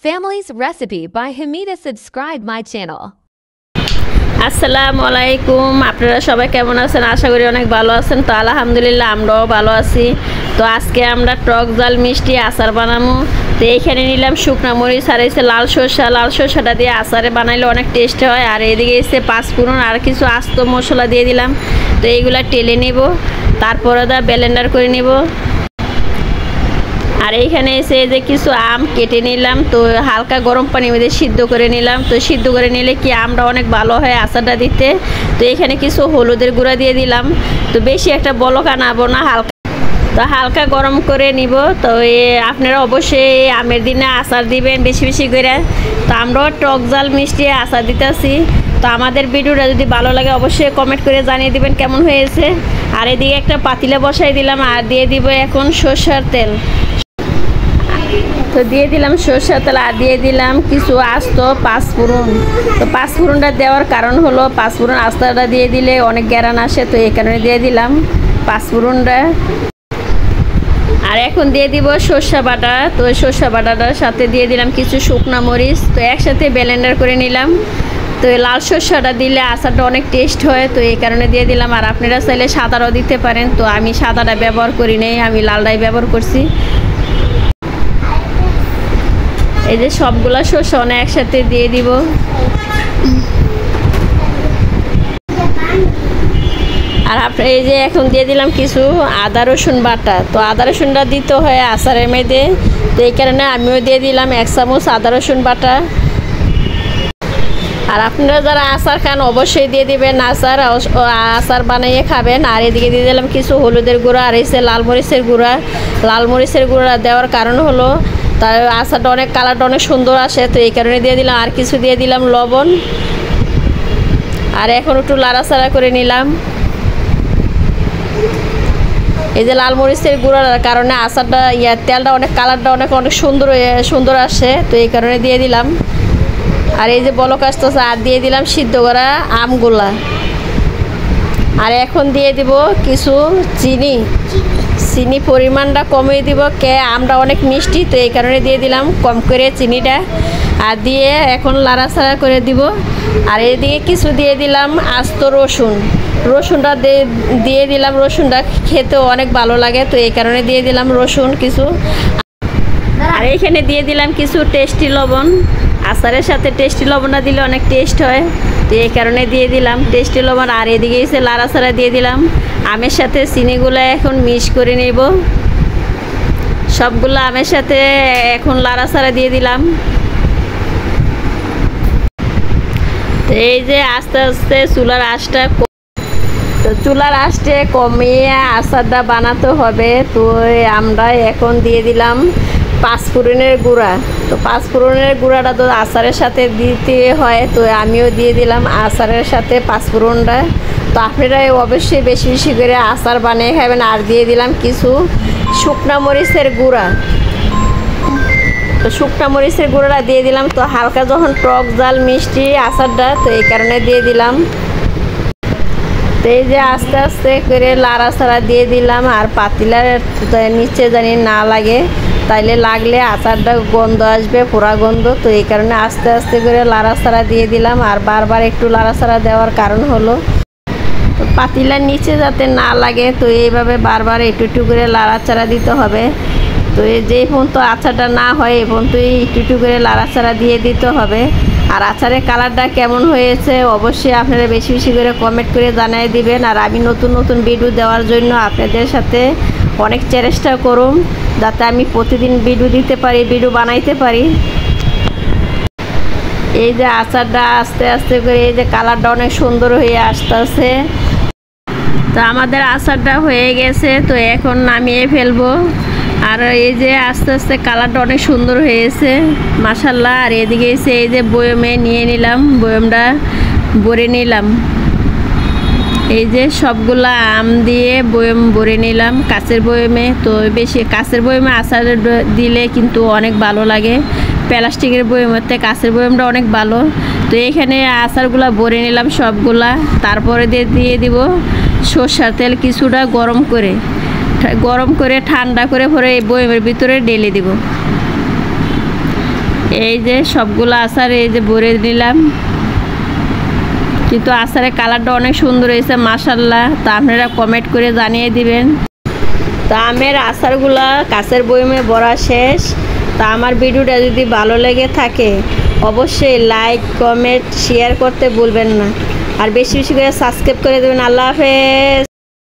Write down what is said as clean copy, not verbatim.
Family's Recipe by Hamida. Subscribe my channel. আসসালামু আলাইকুম। আপনারা সবাই কেমন আছেন? আশা করি অনেক ভালো আছেন। তো আলহামদুলিল্লাহ আমরাও ভালো আছি। তো আজকে আমরা টক ঝাল মিষ্টি আচার বানাবো। তো এইখানে নিলাম শুকনা মরিচ আর এসে লাল সরষাটা দিয়ে আচারে বানাইলে অনেক টেস্ট হয়। আর এদিকে এসে পাঁচফোড়ন আর কিছু আস্ত মশলা দিয়ে দিলাম। তো এইগুলা টেলে নেব, তারপরে ব্লেন্ডার করে নেব। আর এইখানে এসে যে কিছু আম কেটে নিলাম, তো হালকা গরম পানির মধ্যে সিদ্ধ করে নিলাম। তো সিদ্ধ করে নিলে কি আমটা অনেক ভালো হয় আচারটা দিতে। তো এখানে কিছু হলুদের গুঁড়া দিয়ে দিলাম। তো বেশি একটা বলক আনাবো না, হালকা গরম করে নিব। তো আপনারা অবশ্যই আমের দিনে আচার দিবেন বেশি বেশি করে। তো আমরাও টক ঝাল মিষ্টি আচার দিতেছি। তো আমাদের ভিডিওটা যদি ভালো লাগে অবশ্যই কমেন্ট করে জানিয়ে দিবেন কেমন হয়েছে। আর এদিকে একটা পাতিলে বসাই দিলাম আর দিয়ে দিব এখন সরষের তেল। তো দিয়ে দিলাম সরষের তেল আর দিয়ে দিলাম কিছু আস্ত পাঁচফোড়ন। তো পাঁচফোড়নটা দেওয়ার কারণ হলো পাঁচফোড়ন আস্তাটা দিয়ে দিলে অনেক গ্যারান আসে, তো এই কারণে দিয়ে দিলাম পাঁচফোড়নটা। আর এখন দিয়ে দিব সরষে বাটা। তো সরষে বাটাটার সাথে দিয়ে দিলাম কিছু শুকনা মরিচ। তো একসাথে ব্লেন্ডার করে নিলাম। তো লাল সরষেটা দিলে আচারটা অনেক টেস্ট হয়, তো এই কারণে দিয়ে দিলাম। আর আপনারা চাইলে সাদাটাও দিতে পারেন। তো আমি সাদাটা ব্যবহার করি নাই, আমি লালটাই ব্যবহার করছি। এই যে সবগুলা শস্য একসাথে দিয়ে দিব। আর এই যে এখন দিয়ে দিলাম কিছু আদা রসুন বাটা। তো আদা রসুনটা দিতে হয় আচারের মধ্যে, তো এই কারণে আমিও দিয়ে দিলাম 1 চামচ আদা রসুন বাটা। আর আপনারা যারা আচার খান অবশ্যই দিয়ে দিবেন, আচার বানিয়ে খাবেন। আর এদিকে দিয়ে দিলাম কিছু হলুদের গুঁড়া আর এসে লাল মরিচের গুঁড়া দেওয়ার কারণ হলো তার আচারটা অনেক কালারটা অনেক সুন্দর আসে, তো এই কারণে দিয়ে দিলাম। আর কিছু দিয়ে দিলাম লবণ। আর এখন একটু লাড়াচাড়া করে নিলাম। এই যে লাল মরিচের গুঁড়ার কারণে আচারটা তেলটা অনেক কালারটা অনেক সুন্দর আসে, তো এই কারণে দিয়ে দিলাম। আর এই যে বলক আসতেছে আর দিয়ে দিলাম সিদ্ধ করা আমগুলা। আর এখন দিয়ে দিব কিছু চিনি পরিমাণটা কমিয়ে দিব, আমটা অনেক মিষ্টি, তো এই কারণে দিয়ে দিলাম কম করে চিনিটা। আর দিয়ে এখন লাড়াচাড়া করে দিব। আর এদিকে কিছু দিয়ে দিলাম আস্ত রসুনটা দিয়ে দিলাম। রসুনটা খেতে অনেক ভালো লাগে, তো এই কারণে দিয়ে দিলাম রসুন কিছু। আর এইখানে দিয়ে দিলাম কিছু টেস্টি লবণ। আচারের সাথে টেস্টি লবণটা দিলে অনেক টেস্ট হয়, তো এই কারণে দিয়ে দিলাম টেস্টি লবণ। আর এদিকে এসে লাড়াচাড়া দিয়ে দিলাম। আমের সাথে চিনিগুলো এখন মিক্স করে নেব। সবগুলো আমের সাথে এখন লাড়াচাড়া দিয়ে দিলাম। তো এই যে আস্তে আস্তে চুলার আঁচটা কমিয়ে আচারটা বানাতে হবে। তো আমরা এখন দিয়ে দিলাম পাঁচফোড়নের গুঁড়া। তো পাঁচফোড়নের গুঁড়াটা তো আচারের সাথে দিতে হয়, তো আমিও দিয়ে দিলাম আচারের সাথে পাঁচফোড়নটা। তো আপনারা অবশ্যই বেশি বেশি করে আচার বানিয়ে খাবেন। আর দিয়ে দিলাম কিছু শুকনা মরিচের গুঁড়া। তো শুকনা মরিচের গুঁড়াটা দিয়ে দিলাম। তো হালকা যখন টক ঝাল মিষ্টি আচারটা, তো এই কারণে দিয়ে দিলাম। তো এই যে আস্তে আস্তে করে লাড়াচাড়া দিয়ে দিলাম। আর পাতিলার নিচে জানি না লাগে, তাইলে লাগলে আচারটা গন্ধ আসবে, পোড়া গন্ধ। তো এই কারণে আস্তে আস্তে করে লাড়াচাড়া দিয়ে দিলাম। আর বারবার একটু লাড়াচাড়া দেওয়ার কারণ হলো পাতিলার নিচে যাতে না লাগে, তো এইভাবে বারবার একটু করে লাড়াচাড়া দিতে হবে। তো যে পর্যন্ত আচারটা না হয় এই পর্যন্ত একটু করে লাড়াচাড়া দিয়ে দিতে হবে। আর আচারের কালারটা কেমন হয়েছে অবশ্যই আপনারা বেশি বেশি করে কমেন্ট করে জানিয়ে দিবেন। আর আমি নতুন ভিডিও দেওয়ার জন্য আপনাদের সাথে অনেক চেষ্টা করুন, যাতে আমি প্রতিদিন ভিডিও দিতে পারি, ভিডিও বানাইতে পারি। এই যে আচারটা আস্তে আস্তে করে এই যে কালারটা অনেক সুন্দর হয়ে আসতেছে। তো আমাদের আচারটা হয়ে গেছে, তো এখন নামিয়ে ফেলবো। আর এই যে আস্তে আস্তে কালারটা অনেক সুন্দর হয়েছে মাশাআল্লাহ। আর এদিকে এসে এই যে বয়মে নিয়ে নিলাম, বয়মটা ভরে নিলাম। এই যে সবগুলা আম দিয়ে বয়ম ভরে নিলাম কাঁচের বয়মে। তো বেশি কাঁচের বয়মে আচার দিলে কিন্তু অনেক ভালো লাগে, প্লাস্টিকের বয়মের থেকে কাঁচের বয়মটা অনেক ভালো। তো এখানে আচারগুলা ভরে নিলাম সবগুলা। তারপরে দিয়ে দিব সরষের তেল কিছুটা গরম করে ঠান্ডা করে পরে এই বয়মের ভিতরে ঢেলে দিব। এই যে সবগুলো আচার এই যে ভরে নিলাম, কিন্তু আচারের কালারটা অনেক সুন্দর হয়েছে মাশাআল্লাহ। তা আপনারা কমেন্ট করে জানিয়ে দিবেন। তা আমের আচারগুলা কাঁচের বয়মে ভরা শেষ। তা আমার ভিডিওটা যদি ভালো লেগে থাকে অবশ্যই লাইক কমেন্ট শেয়ার করতে ভুলবেন না, আর বেশি বেশি করে সাবস্ক্রাইব করে দেবেন। আল্লাহ হাফেজ।